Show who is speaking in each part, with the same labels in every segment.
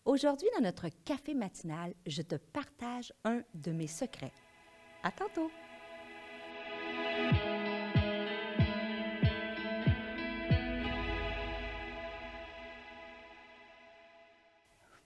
Speaker 1: Aujourd'hui, dans notre café matinal, je te partage un de mes secrets. À tantôt!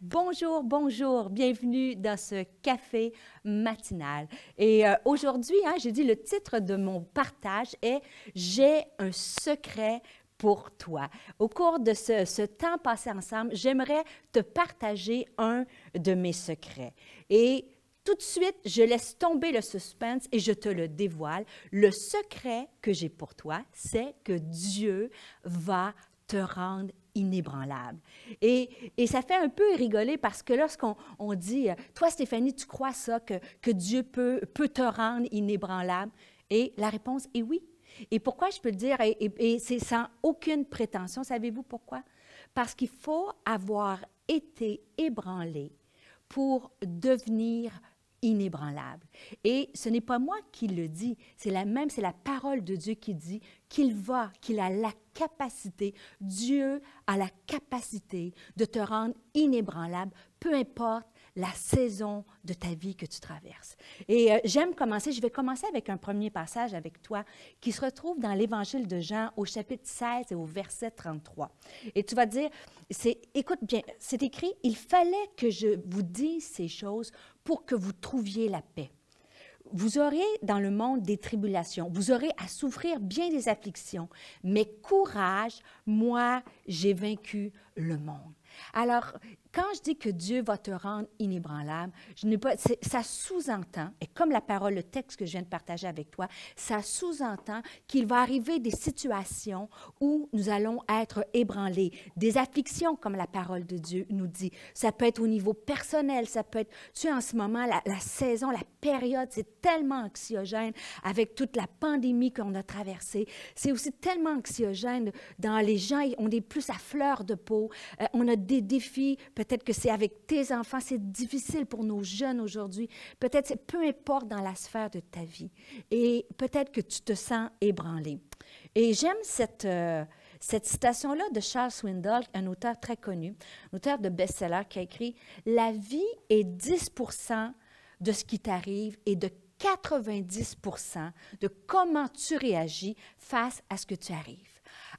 Speaker 1: Bonjour, bonjour, bienvenue dans ce café matinal. Et aujourd'hui, j'ai dit le titre de mon partage est « J'ai un secret pour toi ». Au cours de ce temps passé ensemble, j'aimerais te partager un de mes secrets. Et tout de suite, je laisse tomber le suspense et je te le dévoile. Le secret que j'ai pour toi, c'est que Dieu va te rendre inébranlable. Et ça fait un peu rigoler parce que lorsqu'on dit « Toi, Stéphanie, tu crois ça, que Dieu peut te rendre inébranlable? » Et la réponse est oui. Et pourquoi je peux le dire? Et c'est sans aucune prétention. Savez-vous pourquoi? Parce qu'il faut avoir été ébranlé pour devenir inébranlable. Et ce n'est pas moi qui le dis, c'est la parole de Dieu qui dit qu'il a la capacité, Dieu a la capacité de te rendre inébranlable, peu importe la saison de ta vie que tu traverses. Et je vais commencer avec un premier passage avec toi qui se retrouve dans l'Évangile de Jean au chapitre 16 et au verset 33. Et tu vas dire, écoute bien, c'est écrit, « Il fallait que je vous dise ces choses pour que vous trouviez la paix. Vous aurez dans le monde des tribulations, vous aurez à souffrir bien des afflictions, mais courage, moi, j'ai vaincu le monde. » Alors, quand je dis que Dieu va te rendre inébranlable, ça sous-entend, et comme la parole, le texte que je viens de partager avec toi, ça sous-entend qu'il va arriver des situations où nous allons être ébranlés, des afflictions, comme la parole de Dieu nous dit. Ça peut être au niveau personnel, ça peut être, tu sais, en ce moment, la saison, la période, c'est tellement anxiogène avec toute la pandémie qu'on a traversée. C'est aussi tellement anxiogène dans les gens, on est plus à fleur de peau, on a des défis, peut-être que c'est avec tes enfants, c'est difficile pour nos jeunes aujourd'hui, peut-être, peu importe dans la sphère de ta vie, et peut-être que tu te sens ébranlé. Et j'aime cette citation-là de Charles Swindoll, un auteur très connu, un auteur de best-seller qui a écrit « La vie est 10% de ce qui t'arrive et de 90% de comment tu réagis face à ce que tu arrives. »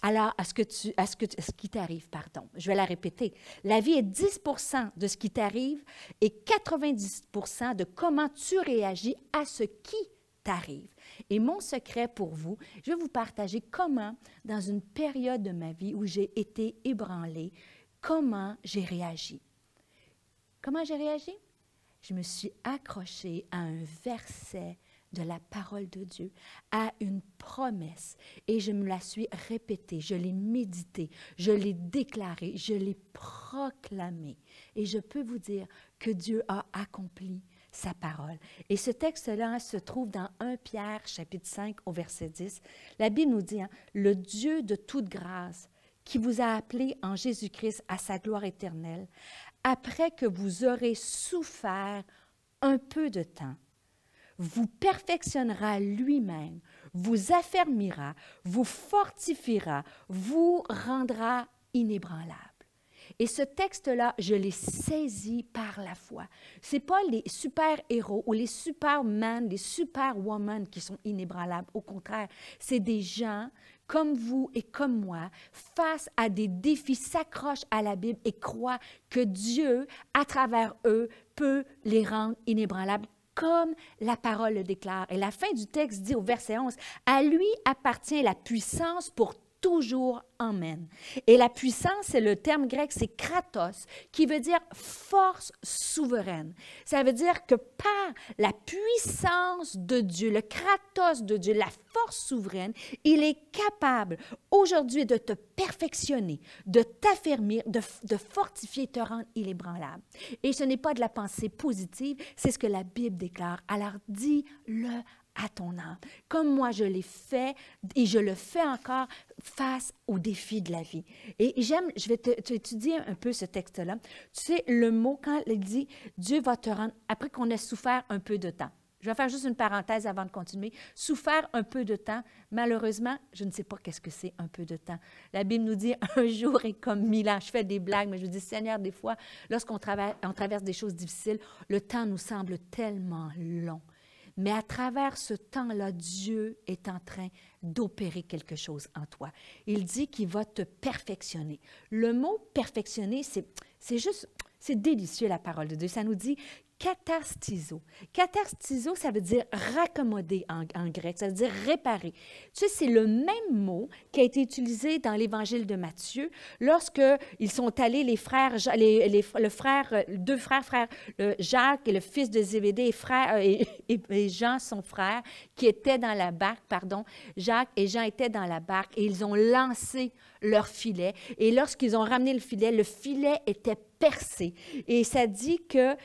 Speaker 1: Alors, ce qui t'arrive, pardon. Je vais la répéter. La vie est 10% de ce qui t'arrive et 90% de comment tu réagis à ce qui t'arrive. Et mon secret pour vous, je vais vous partager comment, dans une période de ma vie où j'ai été ébranlée, comment j'ai réagi. Comment j'ai réagi? Je me suis accrochée à un verset de la parole de Dieu, à une promesse, et je me la suis répétée, je l'ai méditée, je l'ai déclarée, je l'ai proclamée. Et je peux vous dire que Dieu a accompli sa parole. Et ce texte-là se trouve dans 1 Pierre, chapitre 5, au verset 10. La Bible nous dit, « Le Dieu de toute grâce, qui vous a appelé en Jésus-Christ à sa gloire éternelle, après que vous aurez souffert un peu de temps, vous perfectionnera lui-même, vous affermira, vous fortifiera, vous rendra inébranlable. » Et ce texte-là, je l'ai saisi par la foi. Ce n'est pas les super-héros ou les superman, les superwoman qui sont inébranlables. Au contraire, c'est des gens comme vous et comme moi, face à des défis, s'accrochent à la Bible et croient que Dieu, à travers eux, peut les rendre inébranlables, comme la parole le déclare. Et la fin du texte dit au verset 11, « À lui appartient la puissance pour toujours, amen. » Et la puissance, c'est le terme grec, c'est kratos, qui veut dire force souveraine. Ça veut dire que par la puissance de Dieu, le kratos de Dieu, la force souveraine, il est capable aujourd'hui de te perfectionner, de t'affermir, de fortifier, te rendre inébranlable. Et ce n'est pas de la pensée positive, c'est ce que la Bible déclare. Alors dis-le à ton âme, comme moi je l'ai fait et je le fais encore face aux défis de la vie. Et je vais t'étudier un peu ce texte-là. Tu sais, le mot, quand il dit « Dieu va te rendre » après qu'on ait souffert un peu de temps. Je vais faire juste une parenthèse avant de continuer. Souffert un peu de temps, malheureusement, je ne sais pas qu'est-ce que c'est un peu de temps. La Bible nous dit un jour est comme 1000 ans. Je fais des blagues, mais je dis, Seigneur, des fois, lorsqu'on traverse des choses difficiles, le temps nous semble tellement long. Mais à travers ce temps-là, Dieu est en train d'opérer quelque chose en toi. Il dit qu'il va te perfectionner. Le mot perfectionner, c'est délicieux la parole de Dieu. Ça nous dit katarstizo. Katarstizo, ça veut dire raccommoder en grec, ça veut dire réparer. Tu sais, c'est le même mot qui a été utilisé dans l'Évangile de Matthieu lorsque ils sont allés, les frères, deux frères, Jacques et le fils de Zébédée et Jean, son frère, qui étaient dans la barque, Jacques et Jean étaient dans la barque et ils ont lancé leur filet. Et lorsqu'ils ont ramené le filet était percé. Et ça dit que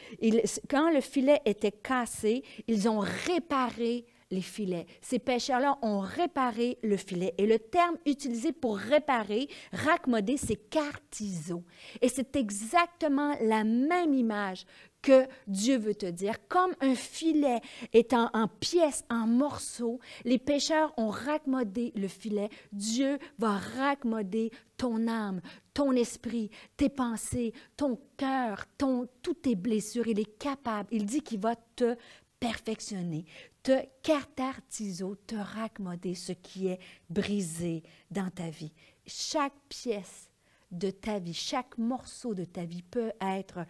Speaker 1: quand le filet était cassé, ils ont réparé les filets. Ces pêcheurs-là ont réparé le filet. Et le terme utilisé pour réparer, raccommoder, c'est kartizo. Et c'est exactement la même image que Dieu veut te dire. Comme un filet est en pièces, en morceaux, les pêcheurs ont raccommodé le filet. Dieu va raccommoder ton âme, ton esprit, tes pensées, ton cœur, toutes tes blessures. Il est capable. Il dit qu'il va te perfectionner, te katartizo, te raccommoder ce qui est brisé dans ta vie. Chaque pièce de ta vie, chaque morceau de ta vie peut être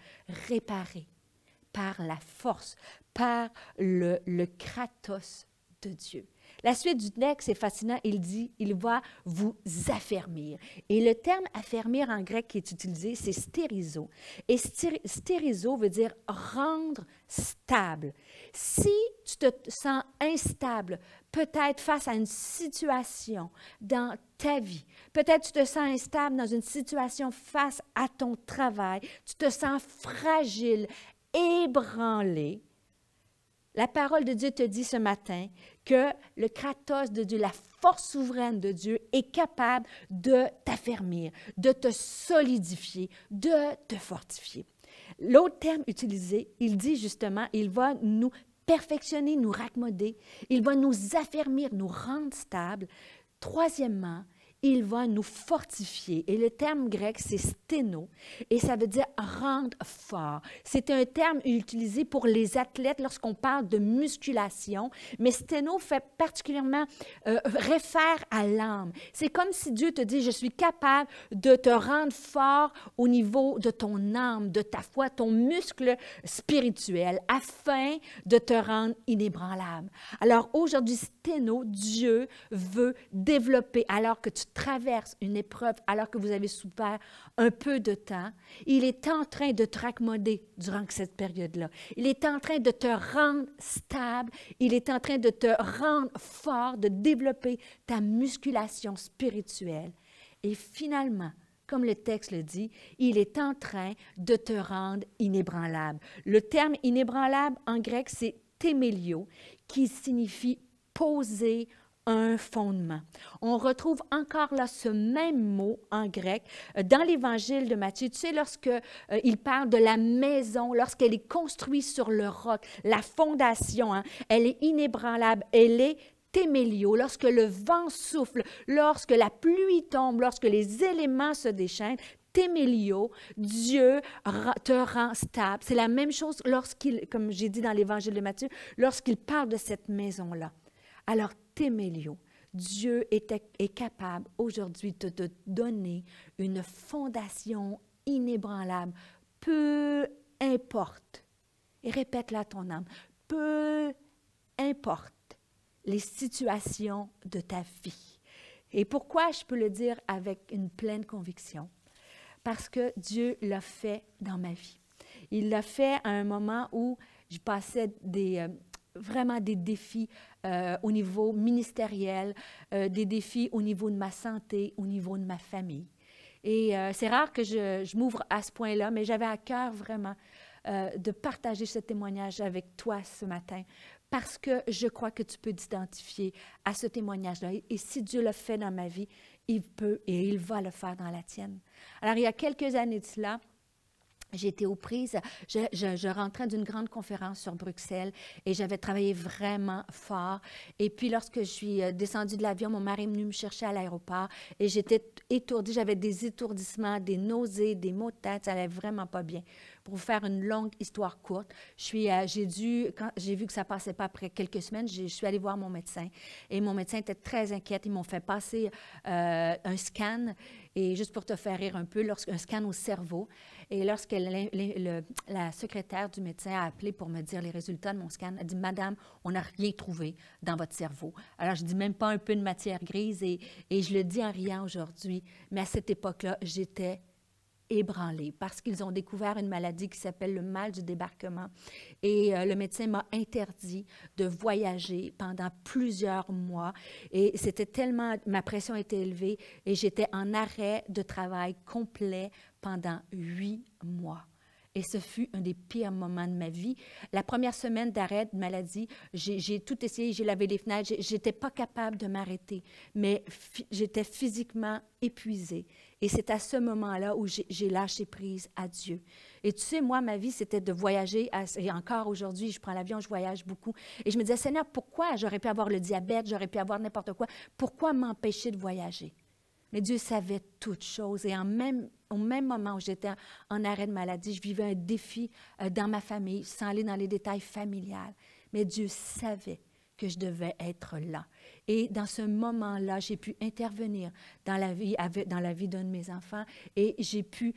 Speaker 1: réparé par la force, par le kratos de Dieu. La suite du texte est fascinant. Il dit, il va vous affermir. Et le terme affermir en grec qui est utilisé, c'est stérizo. Et stérizo veut dire rendre stable. Si tu te sens instable, peut-être face à une situation dans ta vie, peut-être tu te sens instable dans une situation face à ton travail, tu te sens fragile, ébranlé, la parole de Dieu te dit ce matin que le kratos de Dieu, la force souveraine de Dieu est capable de t'affermir, de te solidifier, de te fortifier. L'autre terme utilisé, il dit justement, il va nous perfectionner, nous raccommoder, il va nous affermir, nous rendre stables. Troisièmement, il va nous fortifier. Et le terme grec, c'est sténo, et ça veut dire rendre fort. C'est un terme utilisé pour les athlètes lorsqu'on parle de musculation, mais sténo fait particulièrement réfère à l'âme. C'est comme si Dieu te dit, je suis capable de te rendre fort au niveau de ton âme, de ta foi, ton muscle spirituel, afin de te rendre inébranlable. Alors aujourd'hui, sténo, Dieu veut développer, alors que tu traverses une épreuve, alors que vous avez souffert un peu de temps, il est en train de te raccommoder durant cette période-là. Il est en train de te rendre stable, il est en train de te rendre fort, de développer ta musculation spirituelle. Et finalement, comme le texte le dit, il est en train de te rendre inébranlable. Le terme inébranlable en grec, c'est témélio, qui signifie poser un fondement. On retrouve encore là ce même mot en grec dans l'Évangile de Matthieu. Tu sais, lorsque il parle de la maison, lorsqu'elle est construite sur le roc, la fondation, elle est inébranlable, elle est témélio, lorsque le vent souffle, lorsque la pluie tombe, lorsque les éléments se déchaînent, témélio, Dieu te rend stable. C'est la même chose lorsqu'il, comme j'ai dit dans l'Évangile de Matthieu, lorsqu'il parle de cette maison-là. Alors, témélio, Dieu est capable aujourd'hui de te donner une fondation inébranlable, peu importe, et répète-la à ton âme, peu importe les situations de ta vie. Et pourquoi je peux le dire avec une pleine conviction? Parce que Dieu l'a fait dans ma vie. Il l'a fait à un moment où je passais vraiment des défis au niveau ministériel, des défis au niveau de ma santé, au niveau de ma famille. Et c'est rare que je m'ouvre à ce point-là, mais j'avais à cœur vraiment de partager ce témoignage avec toi ce matin, parce que je crois que tu peux t'identifier à ce témoignage-là. Et si Dieu l'a fait dans ma vie, il peut et il va le faire dans la tienne. Alors, il y a quelques années de cela, J'ai été aux prises, je rentrais d'une grande conférence sur Bruxelles et j'avais travaillé vraiment fort. Et puis, lorsque je suis descendue de l'avion, mon mari est venu me chercher à l'aéroport et j'étais étourdie. J'avais des étourdissements, des nausées, des maux de tête. Ça allait vraiment pas bien. Pour vous faire une longue histoire courte, quand j'ai vu que ça passait pas après quelques semaines, je suis allée voir mon médecin. Et mon médecin était très inquiète. Ils m'ont fait passer un scan. Et juste pour te faire rire un peu, un scan au cerveau. Et lorsque la secrétaire du médecin a appelé pour me dire les résultats de mon scan, elle a dit « Madame, on n'a rien trouvé dans votre cerveau. » Alors, je dis même pas un peu de matière grise et je le dis en riant aujourd'hui, mais à cette époque-là, j'étais ébranlée parce qu'ils ont découvert une maladie qui s'appelle le mal du débarquement. Et le médecin m'a interdit de voyager pendant plusieurs mois. Et c'était tellement, ma pression était élevée et j'étais en arrêt de travail complet pendant 8 mois. Et ce fut un des pires moments de ma vie. La première semaine d'arrêt de maladie, j'ai tout essayé, j'ai lavé les fenêtres, j'étais pas capable de m'arrêter, mais j'étais physiquement épuisée. Et c'est à ce moment-là où j'ai lâché prise à Dieu. Et tu sais, moi, ma vie, c'était de voyager. Et encore aujourd'hui, je prends l'avion, je voyage beaucoup. Et je me disais, Seigneur, pourquoi j'aurais pu avoir le diabète, j'aurais pu avoir n'importe quoi? Pourquoi m'empêcher de voyager? Mais Dieu savait toutes choses. Et au même moment où j'étais en arrêt de maladie, je vivais un défi dans ma famille, sans aller dans les détails familiales. Mais Dieu savait que je devais être là. Et dans ce moment-là, j'ai pu intervenir dans la vie d'un de mes enfants et j'ai pu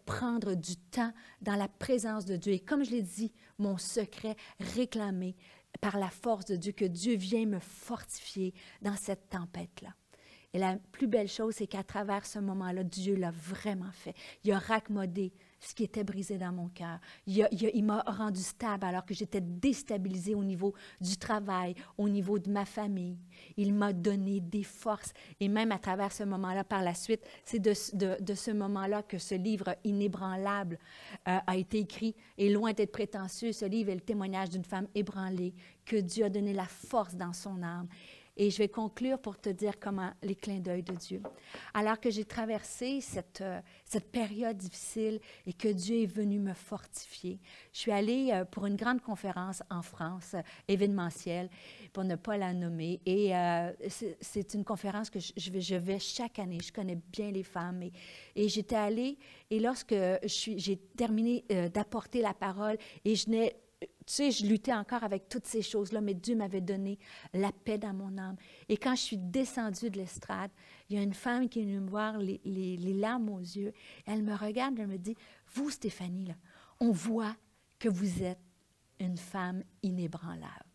Speaker 1: prendre du temps dans la présence de Dieu. Et comme je l'ai dit, mon secret, réclamer par la force de Dieu, que Dieu vienne me fortifier dans cette tempête-là. Et la plus belle chose, c'est qu'à travers ce moment-là, Dieu l'a vraiment fait. Il a raccommodé ce qui était brisé dans mon cœur. Il m'a rendu stable alors que j'étais déstabilisée au niveau du travail, au niveau de ma famille. Il m'a donné des forces. Et même à travers ce moment-là, par la suite, c'est de ce moment-là que ce livre inébranlable a été écrit. Et loin d'être prétentieux, ce livre est le témoignage d'une femme ébranlée, que Dieu a donné la force dans son âme. Et je vais conclure pour te dire comment les clins d'œil de Dieu. Alors que j'ai traversé cette période difficile et que Dieu est venu me fortifier, je suis allée pour une grande conférence en France, événementielle, pour ne pas la nommer. Et c'est une conférence que je vais chaque année. Je connais bien les femmes. Et j'étais allée, et lorsque j'ai terminé d'apporter la parole, et tu sais, je luttais encore avec toutes ces choses-là, mais Dieu m'avait donné la paix dans mon âme. Et quand je suis descendue de l'estrade, il y a une femme qui est venue me voir, les larmes aux yeux. Elle me regarde, elle me dit, « Vous, Stéphanie, là, on voit que vous êtes une femme inébranlable. »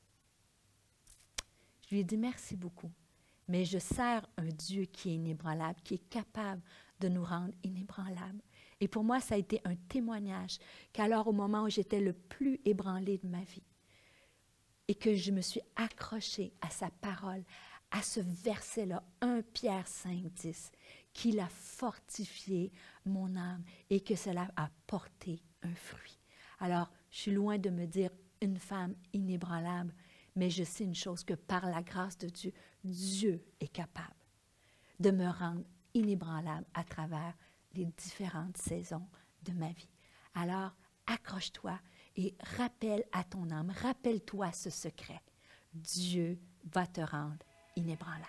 Speaker 1: Je lui ai dit, « Merci beaucoup, mais je sers un Dieu qui est inébranlable, qui est capable de nous rendre inébranlables. » Et pour moi, ça a été un témoignage qu'alors, au moment où j'étais le plus ébranlée de ma vie, et que je me suis accrochée à sa parole, à ce verset-là, 1 Pierre 5, 10, qu'il a fortifié mon âme et que cela a porté un fruit. Alors, je suis loin de me dire une femme inébranlable, mais je sais une chose, que par la grâce de Dieu, Dieu est capable de me rendre inébranlable à travers les différentes saisons de ma vie. Alors, accroche-toi et rappelle à ton âme, rappelle-toi ce secret. Dieu va te rendre inébranlable.